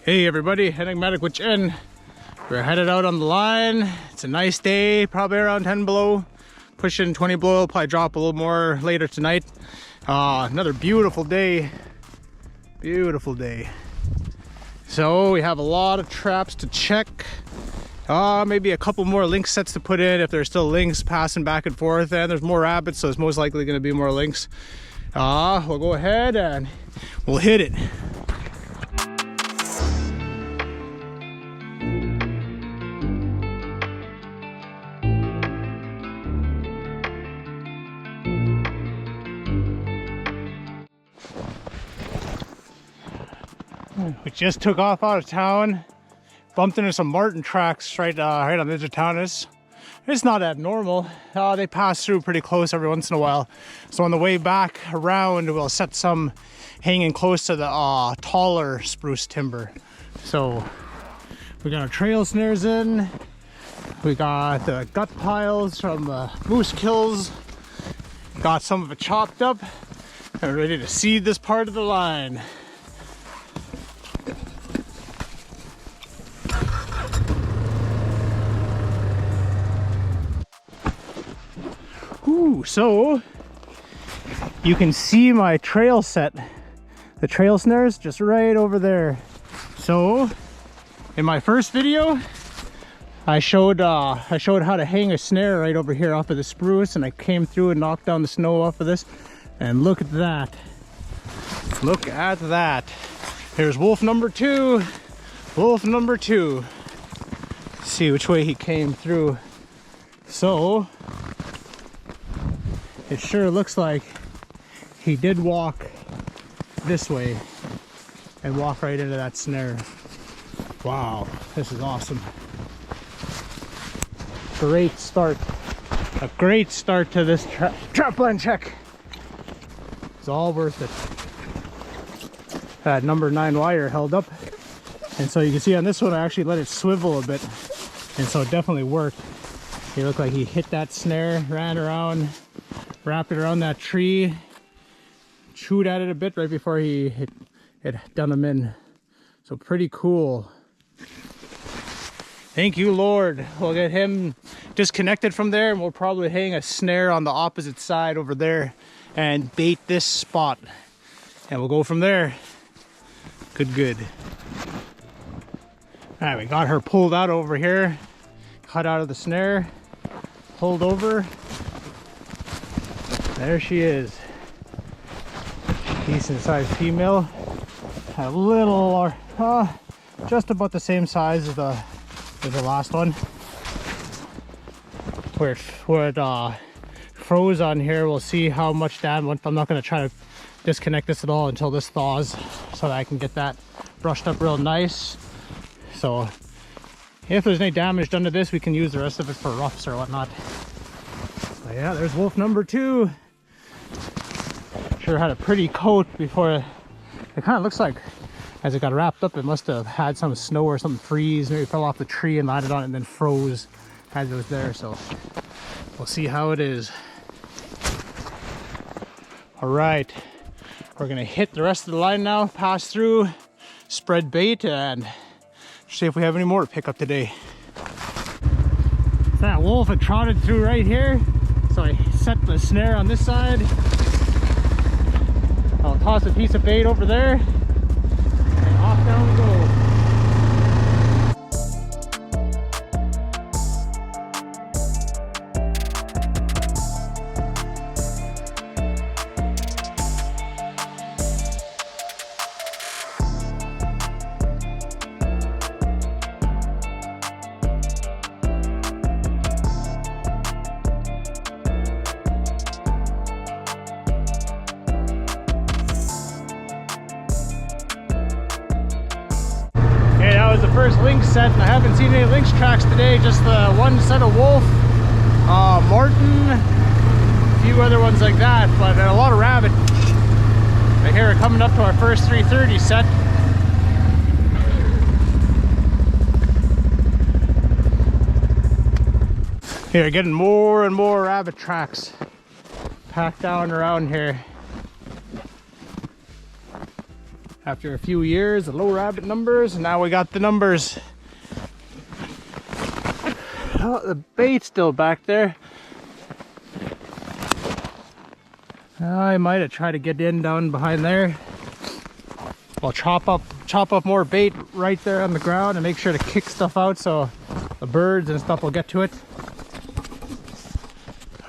Hey everybody, enigmatic Gwich'in. We're headed out on the line. It's a nice day, probably around 10 below, pushing 20 below. It'll probably drop a little more later tonight. Another beautiful day. Beautiful day. So we have a lot of traps to check. Maybe a couple more lynx sets to put in if there's still lynx passing back and forth, and there's more rabbits, so it's most likely going to be more lynx. We'll go ahead and we'll hit it. We just took off out of town, bumped into some marten tracks right on the edge of town. It's not abnormal. They pass through pretty close every once in a while. So on the way back around, we'll set some hanging close to the taller spruce timber. So we got our trail snares in. We got the gut piles from moose kills. Got some of it chopped up and ready to seed this part of the line. So you can see my trail set, the trail snares just right over there. So in my first video I showed how to hang a snare right over here off of the spruce, and I came through and knocked down the snow off of this, and look at that. Look at that. Here's wolf number two. Wolf number two. Let's see which way he came through. So it sure looks like he did walk this way and walk right into that snare. Wow, this is awesome. Great start. A great start to this trap line check. It's all worth it. That number 9 wire held up. And so you can see on this one, I actually let it swivel a bit. And so it definitely worked. He looked like he hit that snare, ran around, wrapped it around that tree, chewed at it a bit right before he had done him in. So pretty cool. Thank you, Lord. We'll get him disconnected from there, and we'll probably hang a snare on the opposite side over there and bait this spot. And we'll go from there. Good. All right, we got her pulled out over here, cut out of the snare, pulled over. There she is. Decent sized female. A little, just about the same size as the last one. Where it froze on here, we'll see how much damage. I'm not going to try to disconnect this at all until this thaws, so that I can get that brushed up real nice. So if there's any damage done to this, we can use the rest of it for roughs or whatnot. So yeah, there's wolf number 2. Sure had a pretty coat before. It kind of looks like as it got wrapped up, it must have had some snow or something freeze, maybe fell off the tree and landed on it and then froze as it was there. So we'll see how it is. All right, we're gonna hit the rest of the line now, pass through, spread bait, and see if we have any more to pick up today. That wolf had trotted through right here, so I set the snare on this side. I'll toss a piece of bait over there, and off down we go. First lynx set, and I haven't seen any lynx tracks today, just the one set of wolf, marten, a few other ones like that, but a lot of rabbit. I hear it coming up to our first 330 set. Here, getting more and more rabbit tracks packed down around here. After a few years of low rabbit numbers, now we got the numbers. Oh, the bait's still back there. I might have tried to get in down behind there. I'll chop up more bait right there on the ground and make sure to kick stuff out so the birds and stuff will get to it.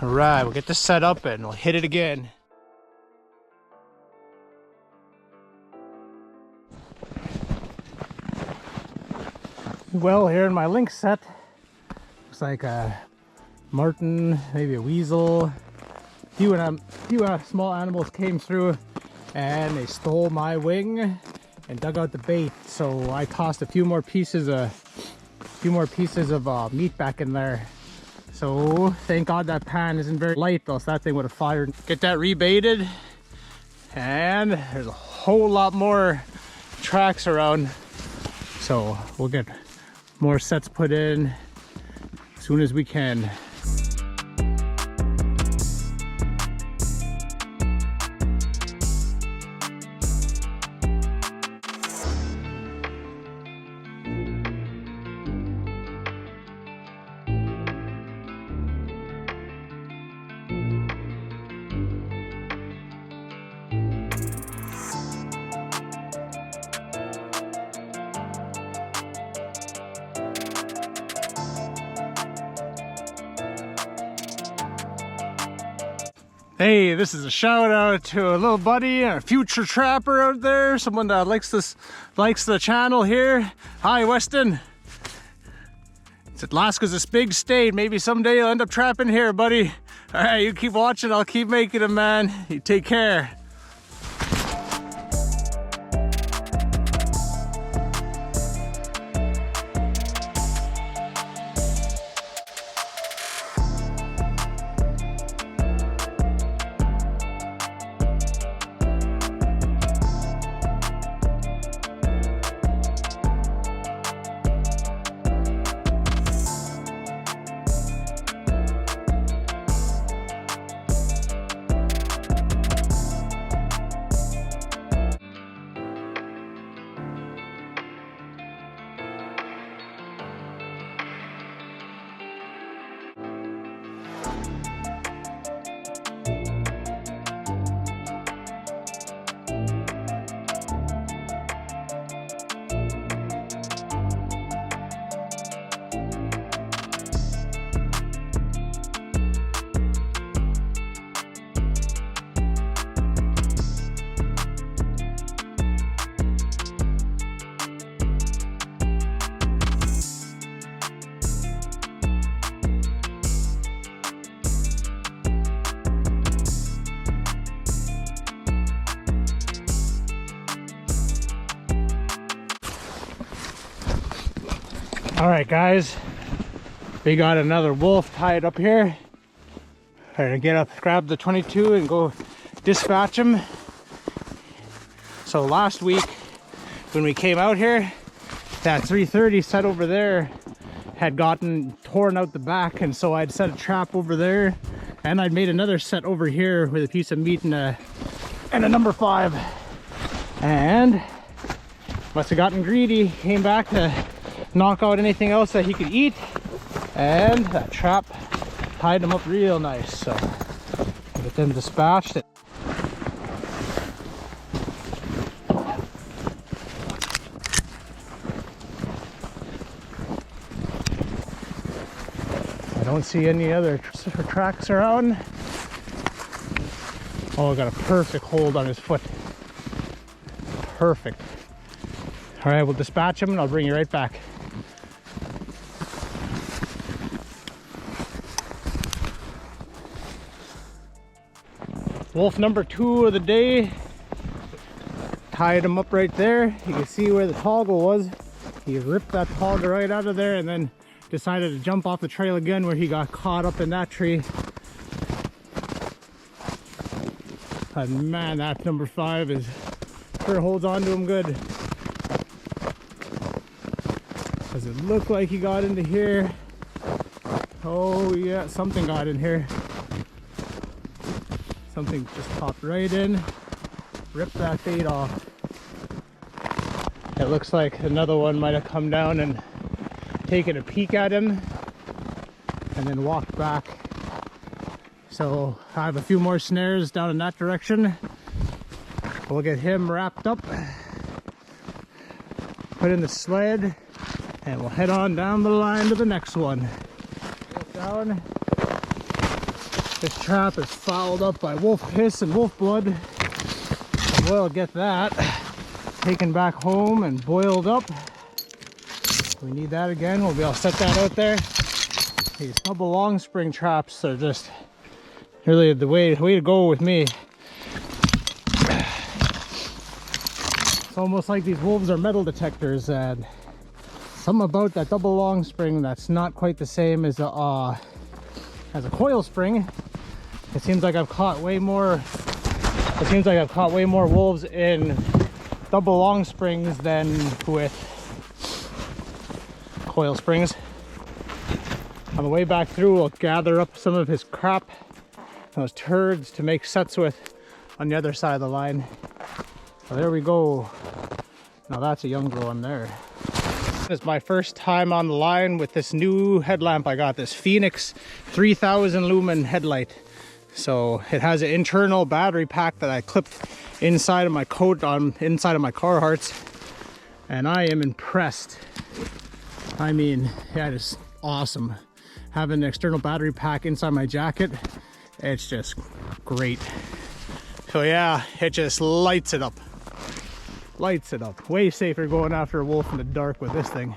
All right, we'll get this set up and we'll hit it again. Well, here in my lynx set, looks like a marten, maybe a weasel. A few small animals came through and they stole my wing and dug out the bait. So I tossed a few more pieces of meat back in there. So thank God that pan isn't very light, else that thing would have fired. Get that rebaited, and there's a whole lot more tracks around. So we'll get more sets put in as soon as we can. Hey, this is a shout out to a little buddy, a future trapper out there, someone that likes the channel here. Hi, Weston. Alaska's a big state. Maybe someday you'll end up trapping here, buddy. All right, you keep watching. I'll keep making them, man. You take care. All right, guys, we got another wolf tied up here. All right, get up, grab the 22 and go dispatch him. So last week when we came out here, that 330 set over there had gotten torn out the back, and so I'd set a trap over there, and I'd made another set over here with a piece of meat and a number 5, and must have gotten greedy, came back to knock out anything else that he could eat, and that trap tied him up real nice. So get them dispatched. I don't see any other tracks around. Oh, I got a perfect hold on his foot. Perfect. All right, we'll dispatch him and I'll bring you right back. Wolf number 2 of the day. Tied him up right there. You can see where the toggle was. He ripped that toggle right out of there and then decided to jump off the trail again, where he got caught up in that tree. And man, that number 5 is sure holds on to him good. Does it look like he got into here? Oh yeah, something got in here. Something just popped right in, ripped that bait off. It looks like another one might have come down and taken a peek at him and then walked back. So I have a few more snares down in that direction. We'll get him wrapped up, put in the sled, and we'll head on down the line to the next one. Down. This trap is fouled up by wolf piss and wolf blood. And we'll get that taken back home and boiled up. We need that again. We'll be able to set that out there. These double long spring traps are just really the way to go with me. It's almost like these wolves are metal detectors, and something about that double long spring that's not quite the same as a coil spring. It seems like I've caught way more. It seems like I've caught way more wolves in double long springs than with coil springs. On the way back through, we'll gather up some of his crap, those turds, to make sets with on the other side of the line. So there we go. Now that's a young one there. It's my first time on the line with this new headlamp I got, this Phoenix 3000 lumen headlight. So it has an internal battery pack that I clipped inside of my coat on inside of my Carhartts, and I am impressed. I mean, yeah, it is awesome. Having an external battery pack inside my jacket, it's just great. So yeah, it just lights it up. Lights it up. Way safer going after a wolf in the dark with this thing.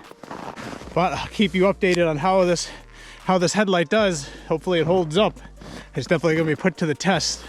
But I'll keep you updated on how this headlight does. Hopefully it holds up. It's definitely gonna be put to the test.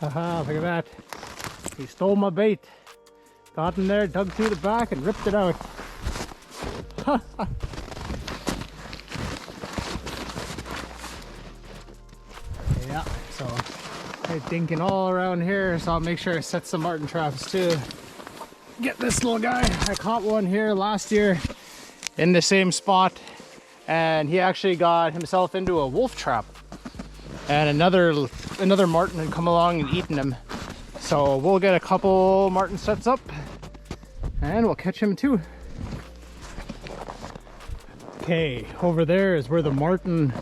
Haha, look at that. He stole my bait. Got in there, dug through the back, and ripped it out. Yeah, so I'm dinking all around here, so I'll make sure I set some marten traps too. Get this little guy. I caught one here last year in the same spot, and he actually got himself into a wolf trap. And another marten had come along and eaten him. So we'll get a couple marten sets up and we'll catch him too. Okay, over there is where the marten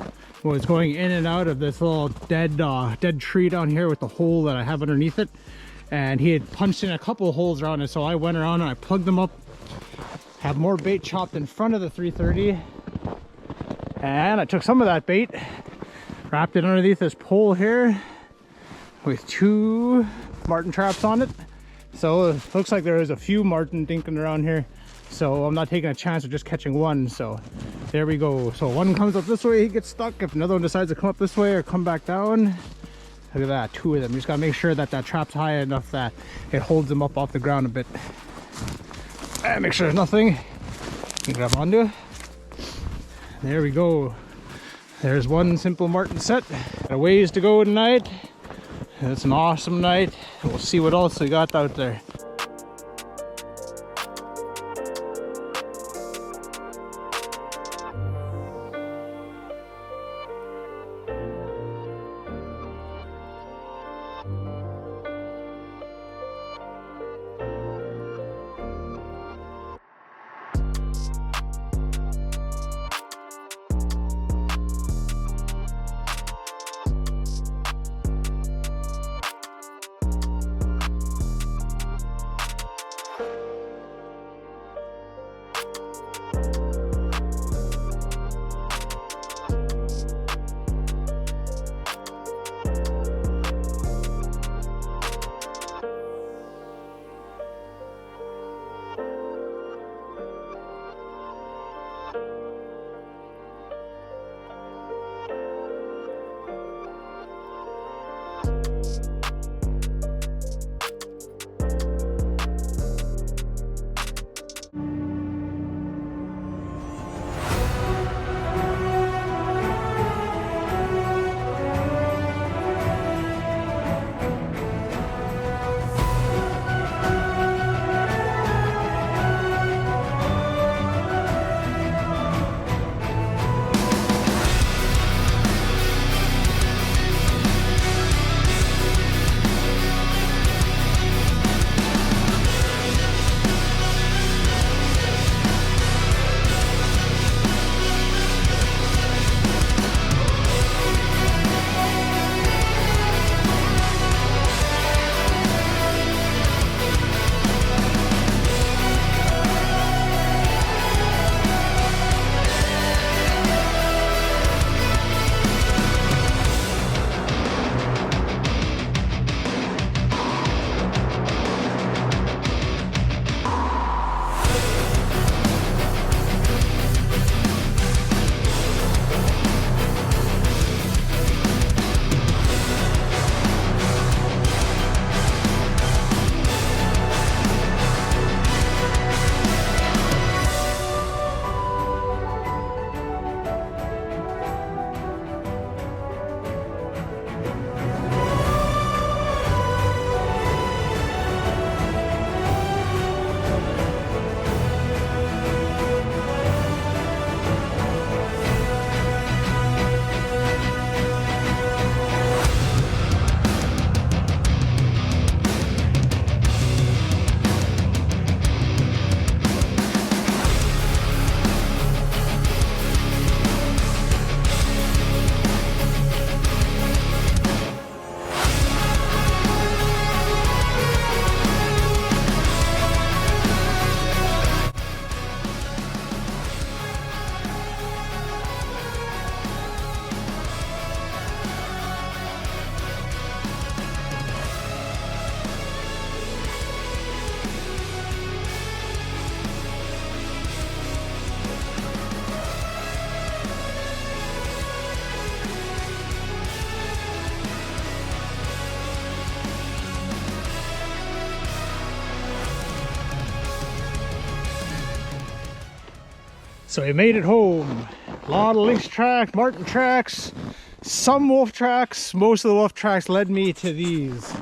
was going in and out of this little dead tree down here with the hole that I have underneath it. And he had punched in a couple of holes around it, so I went around and I plugged them up. Have more bait chopped in front of the 330. And I took some of that bait, wrapped it underneath this pole here with 2 marten traps on it. So it looks like there is a few marten dinking around here. So I'm not taking a chance of just catching one. So there we go. So one comes up this way, he gets stuck. If another one decides to come up this way or come back down, look at that, 2 of them. You just gotta make sure that that trap's high enough that it holds them up off the ground a bit. And make sure there's nothing. Grab onto. There we go. There's one simple marten set. Got a ways to go tonight. It's an awesome night. We'll see what else we got out there. So we made it home. A lot of lynx tracks, marten tracks, some wolf tracks. Most of the wolf tracks led me to these.